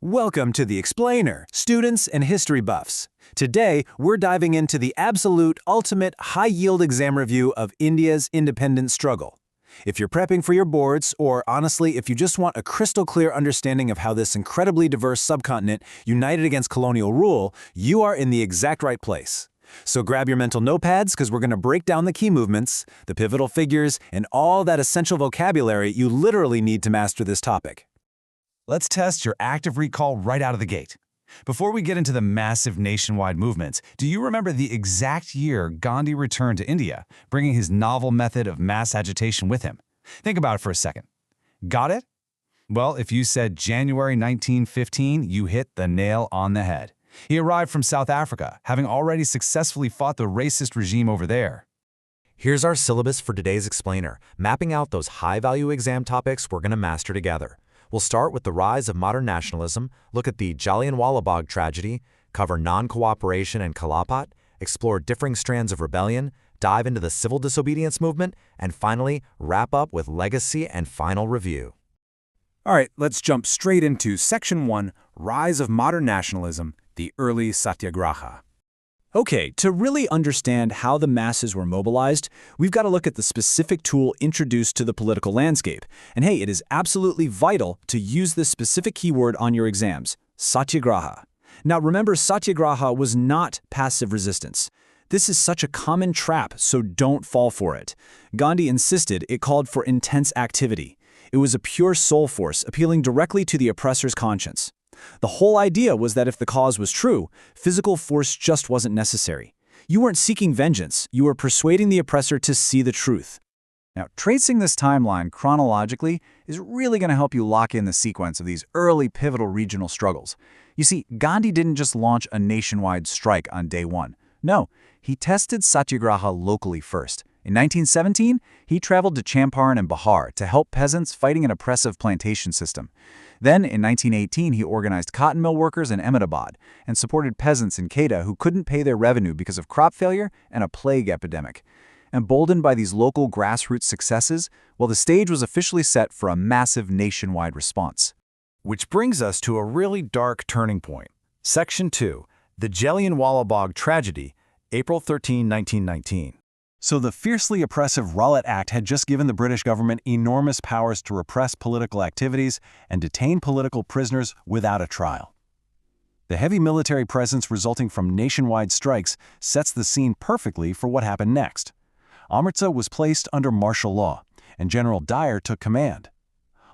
Welcome to The Explainer, students and history buffs. Today, we're diving into the absolute, ultimate, high-yield exam review of India's independence struggle. If you're prepping for your boards, or honestly, if you just want a crystal-clear understanding of how this incredibly diverse subcontinent united against colonial rule, you are in the exact right place. So grab your mental notepads because we're going to break down the key movements, the pivotal figures, and all that essential vocabulary you literally need to master this topic. Let's test your active recall right out of the gate. Before we get into the massive nationwide movements, do you remember the exact year Gandhi returned to India, bringing his novel method of mass agitation with him? Think about it for a second. Got it? Well, if you said January 1915, you hit the nail on the head. He arrived from South Africa, having already successfully fought the racist regime over there. Here's our syllabus for today's explainer, mapping out those high-value exam topics we're going to master together. We'll start with the rise of modern nationalism, look at the Jallianwala Bagh tragedy, cover non-cooperation and Khilafat, explore differing strands of rebellion, dive into the civil disobedience movement, and finally, wrap up with legacy and final review. All right, let's jump straight into Section 1, Rise of Modern Nationalism, the Early Satyagraha. Okay, to really understand how the masses were mobilized, we've got to look at the specific tool introduced to the political landscape. And hey, it is absolutely vital to use this specific keyword on your exams, Satyagraha. Now remember, Satyagraha was not passive resistance. This is such a common trap, so don't fall for it. Gandhi insisted it called for intense activity. It was a pure soul force, appealing directly to the oppressor's conscience. The whole idea was that if the cause was true, physical force just wasn't necessary. You weren't seeking vengeance, you were persuading the oppressor to see the truth. Now, tracing this timeline chronologically is really going to help you lock in the sequence of these early pivotal regional struggles. You see, Gandhi didn't just launch a nationwide strike on day one. No, he tested Satyagraha locally first. In 1917, he traveled to Champaran and Bihar to help peasants fighting an oppressive plantation system. Then, in 1918, he organized cotton mill workers in Ahmedabad and supported peasants in Kheda who couldn't pay their revenue because of crop failure and a plague epidemic. Emboldened by these local grassroots successes, well, the stage was officially set for a massive nationwide response. Which brings us to a really dark turning point. Section 2, the Jallianwala Bagh tragedy, April 13, 1919. So the fiercely oppressive Rowlatt Act had just given the British government enormous powers to repress political activities and detain political prisoners without a trial. The heavy military presence resulting from nationwide strikes sets the scene perfectly for what happened next. Amritsar was placed under martial law, and General Dyer took command.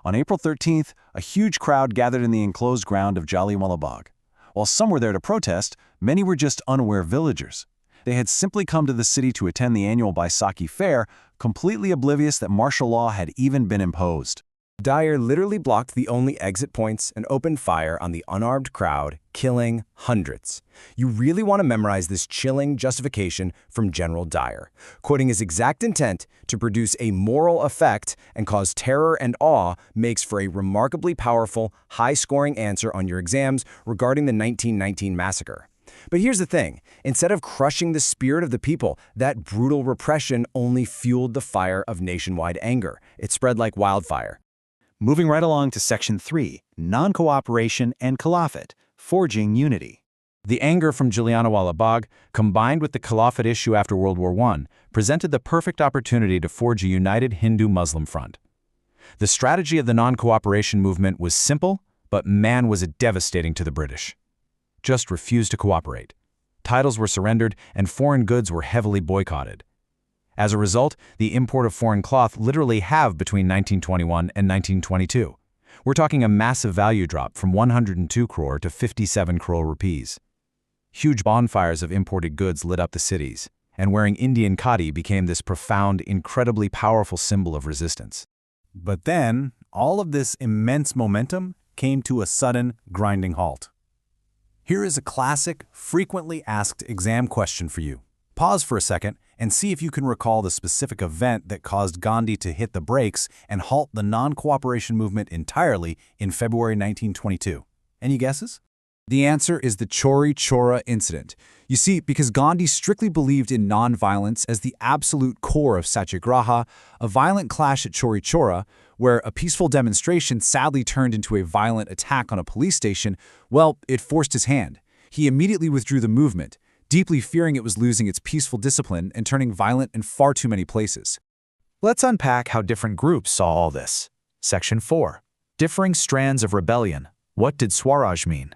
On April 13th, a huge crowd gathered in the enclosed ground of Jallianwala Bagh. While some were there to protest, many were just unaware villagers. They had simply come to the city to attend the annual Baisakhi fair, completely oblivious that martial law had even been imposed. Dyer literally blocked the only exit points and opened fire on the unarmed crowd, killing hundreds. You really want to memorize this chilling justification from General Dyer, quoting his exact intent to produce a moral effect and cause terror and awe makes for a remarkably powerful, high-scoring answer on your exams regarding the 1919 massacre. But here's the thing, instead of crushing the spirit of the people, that brutal repression only fueled the fire of nationwide anger. It spread like wildfire. Moving right along to Section 3, Non-Cooperation and Khilafat, Forging Unity. The anger from Jallianwala Bagh, combined with the Khilafat issue after World War I, presented the perfect opportunity to forge a united Hindu-Muslim front. The strategy of the non-cooperation movement was simple, but man was it devastating to the British. Just refused to cooperate. Titles were surrendered and foreign goods were heavily boycotted. As a result, the import of foreign cloth literally halved between 1921 and 1922. We're talking a massive value drop from 102 crore to 57 crore rupees. Huge bonfires of imported goods lit up the cities, and wearing Indian khadi became this profound, incredibly powerful symbol of resistance. But then, all of this immense momentum came to a sudden, grinding halt. Here is a classic, frequently asked exam question for you. Pause for a second and see if you can recall the specific event that caused Gandhi to hit the brakes and halt the non-cooperation movement entirely in February 1922. Any guesses? The answer is the Chauri Chaura incident. You see, because Gandhi strictly believed in non-violence as the absolute core of Satyagraha, a violent clash at Chauri Chaura, where a peaceful demonstration sadly turned into a violent attack on a police station, well, it forced his hand. He immediately withdrew the movement, deeply fearing it was losing its peaceful discipline and turning violent in far too many places. Let's unpack how different groups saw all this. Section 4. Differing strands of rebellion. What did Swaraj mean?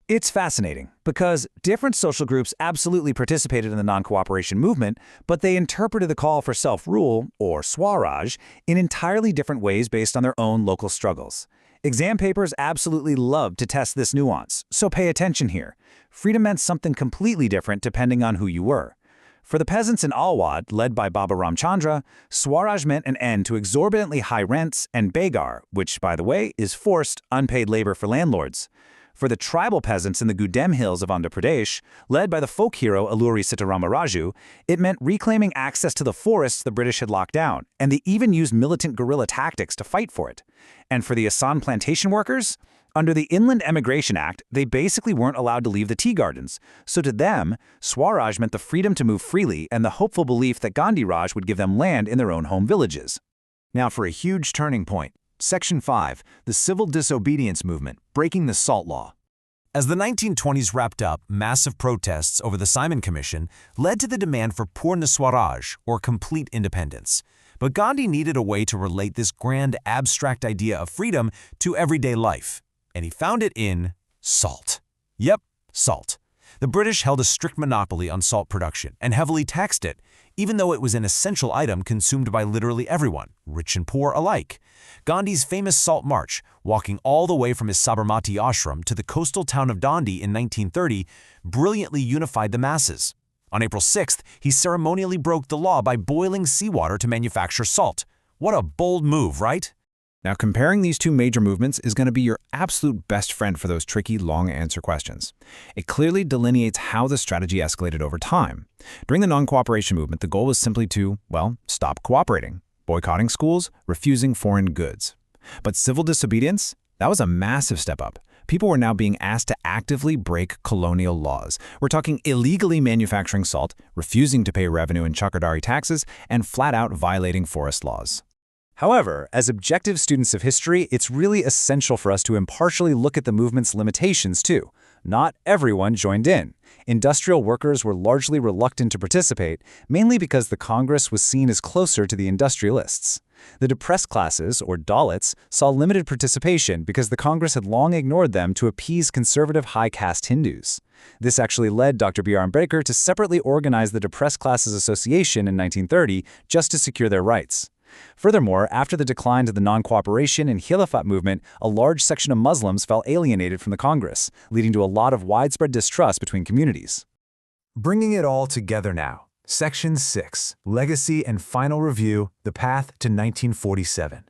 It's fascinating because different social groups absolutely participated in the non-cooperation movement, but they interpreted the call for self-rule, or Swaraj, in entirely different ways based on their own local struggles. Exam papers absolutely loved to test this nuance, so pay attention here. Freedom meant something completely different depending on who you were. For the peasants in Alwad, led by Baba Ramchandra, Swaraj meant an end to exorbitantly high rents and Bagar, which, by the way, is forced, unpaid labor for landlords. For the tribal peasants in the Gudem Hills of Andhra Pradesh, led by the folk hero Alluri Sitarama Raju, it meant reclaiming access to the forests the British had locked down, and they even used militant guerrilla tactics to fight for it. And for the Assam plantation workers, under the Inland Emigration Act, they basically weren't allowed to leave the tea gardens. So to them, Swaraj meant the freedom to move freely and the hopeful belief that Gandhi Raj would give them land in their own home villages. Now for a huge turning point. Section 5. The Civil Disobedience Movement, Breaking the Salt Law. As the 1920s wrapped up, massive protests over the Simon Commission led to the demand for Purna Swaraj, or complete independence. But Gandhi needed a way to relate this grand, abstract idea of freedom to everyday life. And he found it in salt. Yep, salt. The British held a strict monopoly on salt production and heavily taxed it, even though it was an essential item consumed by literally everyone, rich and poor alike. Gandhi's famous Salt March, walking all the way from his Sabarmati ashram to the coastal town of Dandi in 1930, brilliantly unified the masses. On April 6th, he ceremonially broke the law by boiling seawater to manufacture salt. What a bold move, right? Now, comparing these two major movements is going to be your absolute best friend for those tricky, long-answer questions. It clearly delineates how the strategy escalated over time. During the non-cooperation movement, the goal was simply to, well, stop cooperating, boycotting schools, refusing foreign goods. But civil disobedience? That was a massive step up. People were now being asked to actively break colonial laws. We're talking illegally manufacturing salt, refusing to pay revenue and chakradari taxes, and flat-out violating forest laws. However, as objective students of history, it's really essential for us to impartially look at the movement's limitations too. Not everyone joined in. Industrial workers were largely reluctant to participate, mainly because the Congress was seen as closer to the industrialists. The depressed classes, or Dalits, saw limited participation because the Congress had long ignored them to appease conservative high-caste Hindus. This actually led Dr. B.R. Ambedkar to separately organize the Depressed Classes Association in 1930 just to secure their rights. Furthermore, after the decline to the non-cooperation and Khilafat movement, a large section of Muslims felt alienated from the Congress, leading to a lot of widespread distrust between communities. Bringing it all together now. Section 6. Legacy and Final Review, The Path to 1947.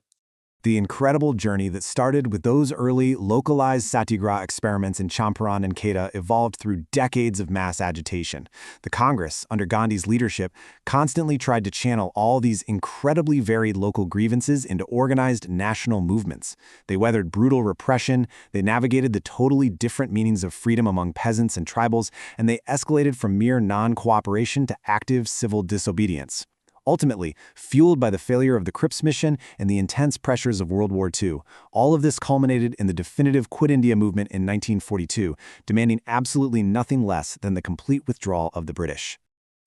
The incredible journey that started with those early, localized Satyagraha experiments in Champaran and Kheda evolved through decades of mass agitation. The Congress, under Gandhi's leadership, constantly tried to channel all these incredibly varied local grievances into organized national movements. They weathered brutal repression, they navigated the totally different meanings of freedom among peasants and tribals, and they escalated from mere non-cooperation to active civil disobedience. Ultimately, fueled by the failure of the Cripps mission and the intense pressures of World War II, all of this culminated in the definitive Quit India movement in 1942, demanding absolutely nothing less than the complete withdrawal of the British.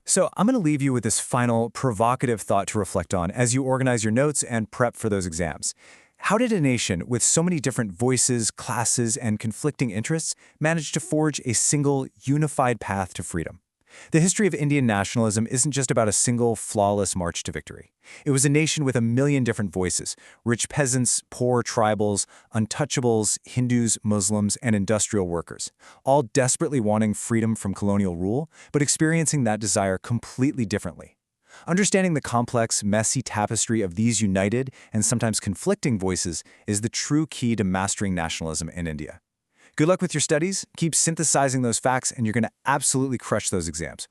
So I'm going to leave you with this final provocative thought to reflect on as you organize your notes and prep for those exams. How did a nation with so many different voices, classes, and conflicting interests manage to forge a single, unified path to freedom? The history of Indian nationalism isn't just about a single, flawless march to victory. It was a nation with a million different voices: rich peasants, poor tribals, untouchables, Hindus, Muslims, and industrial workers, all desperately wanting freedom from colonial rule, but experiencing that desire completely differently. Understanding the complex, messy tapestry of these united and sometimes conflicting voices is the true key to mastering nationalism in India. Good luck with your studies, keep synthesizing those facts, and you're going to absolutely crush those exams.